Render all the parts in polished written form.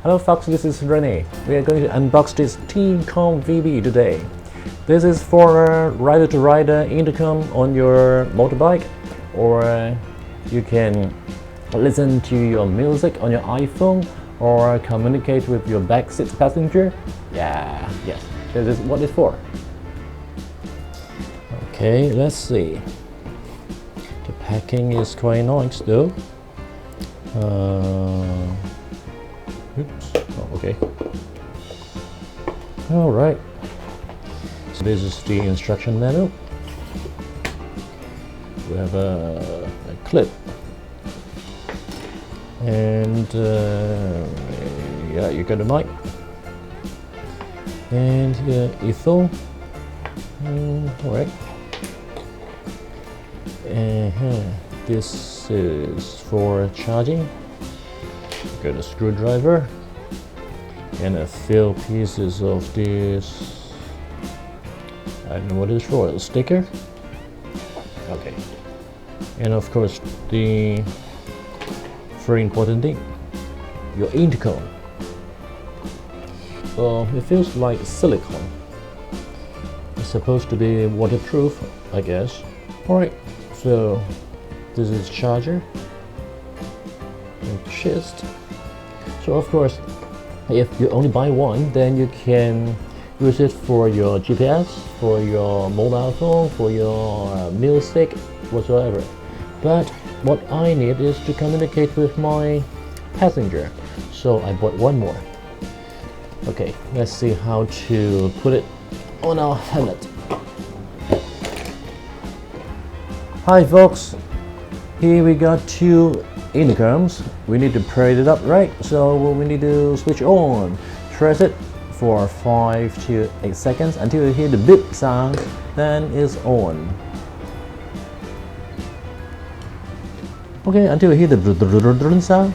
Hello folks, this is Rene. We are going to unbox this FreedConn VB today. This is for rider-to-rider intercom on your motorbike, or you can listen to your music on your iPhone, or communicate with your backseat passenger. Yes, this is what it's for. Okay, let's see. The packing is quite nice though. Oops. Oh, okay. All right. So this is the instruction manual. We have a clip, and yeah, you got a mic, and earphone. All right. This is for charging. Got a screwdriver and a few pieces of this, I don't know what it's for, a sticker. Okay. And of course the very important thing, your intercom. It feels like silicone. It's supposed to be waterproof, I guess. Alright, so this is charger and chest. So of course, if you only buy one, then you can use it for your GPS, for your mobile phone, for your music, whatsoever. But what I need is to communicate with my passenger, so I bought one more. Okay, let's see how to put it on our helmet. Hi folks, here we got two intercoms. We need to press it up, right? So we need to switch on. Press it for 5 to 8 seconds until you hear the beep sound, then it's on. Okay, until you hear the sound,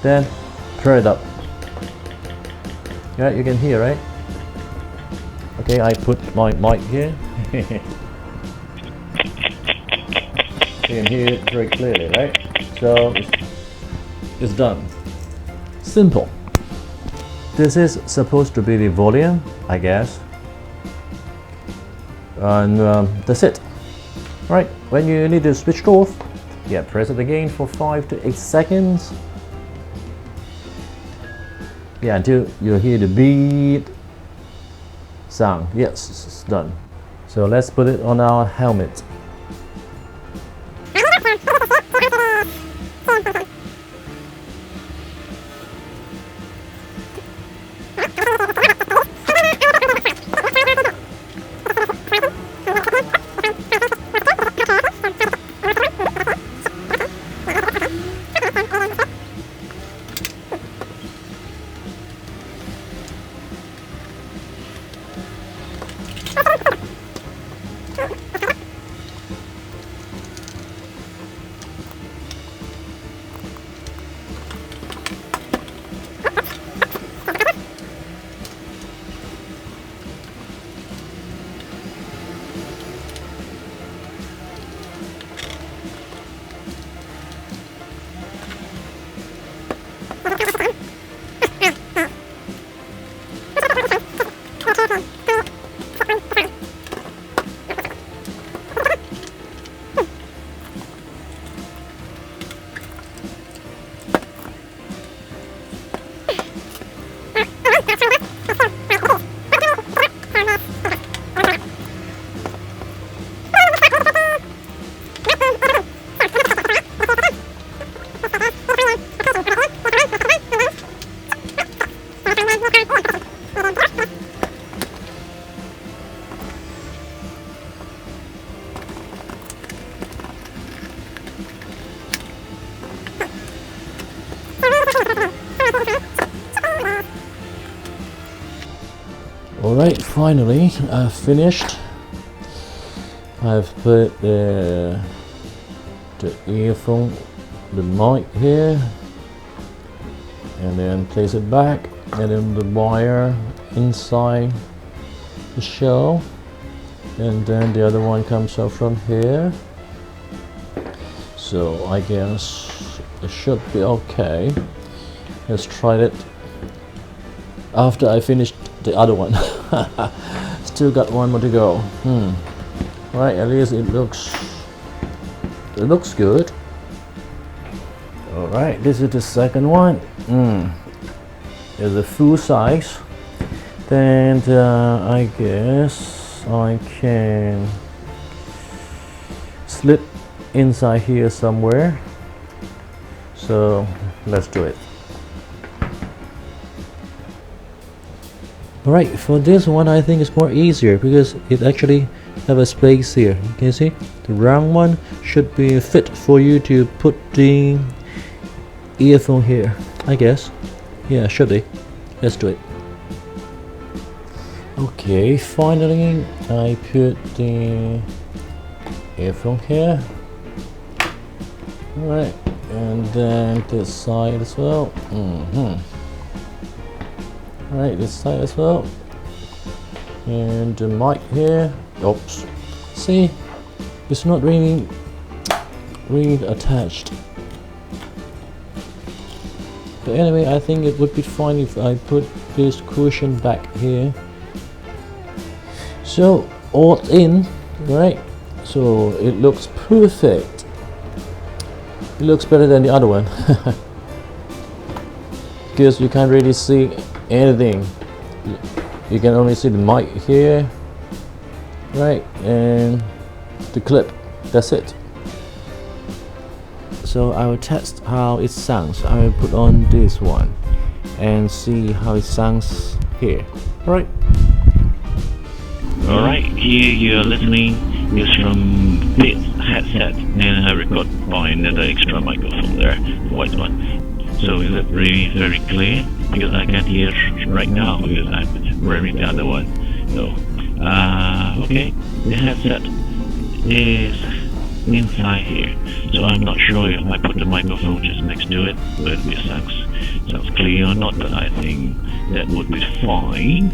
then press it up. Yeah, you can hear, right? Okay, I put my mic here. You can hear it very clearly, right? So it's done. Simple. This is supposed to be the volume, I guess. And that's it. Right, when you need to switch it off, yeah, press it again for 5 to 8 seconds. Yeah, until you hear the beep sound. Yes, it's done. So let's put it on our helmet. Alright, finally I've finished. I've put the earphone, the mic here, and then place it back, and then the wire inside the shell, and then the other one comes out from here. So I guess it should be okay. Let's try it after I finished the other one. Still got one more to go. Right, at least it looks good. Alright, this is the second one. It's a full size. Then I guess I can slip inside here somewhere. So let's do it. Alright, for this one I think it's more easier because it actually have a space here. You can see the round one should be fit for you to put the earphone here, I guess. Yeah, should be. Let's do it. Okay, finally I put the earphone here. Alright, and then this side as well. Alright, this side as well. And the mic here. Oops. See, it's not really attached. But anyway, I think it would be fine if I put this cushion back here. So all in, right? So it looks perfect. It looks better than the other one. Because you can't really see anything. You can only see the mic here, right, and the clip. That's it. So I will test how it sounds. I will put on this one and see how it sounds here. Alright, here you're listening is from this headset, and I record by another extra microphone there, white one. So is it really very clear? Because I can't hear right now because I'm wearing the other one. So, okay, the headset is inside here, so I'm not sure if I put the microphone just next to it, but it sounds clear or not, but I think that would be fine.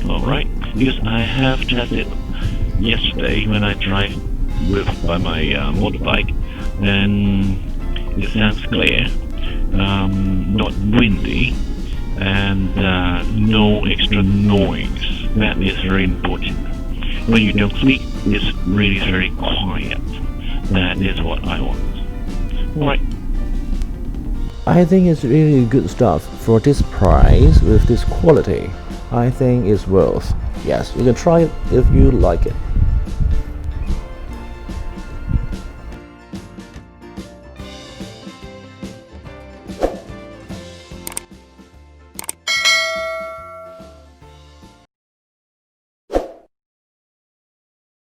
Alright, because I have tested yesterday when I drive by my motorbike, and it sounds clear, not windy, and no extra noise. That is very important. When you don't sleep, it's really very quiet. That is what I want. Right. I think it's really good stuff for this price with this quality. I think it's worth. Yes, you can try it if you like it.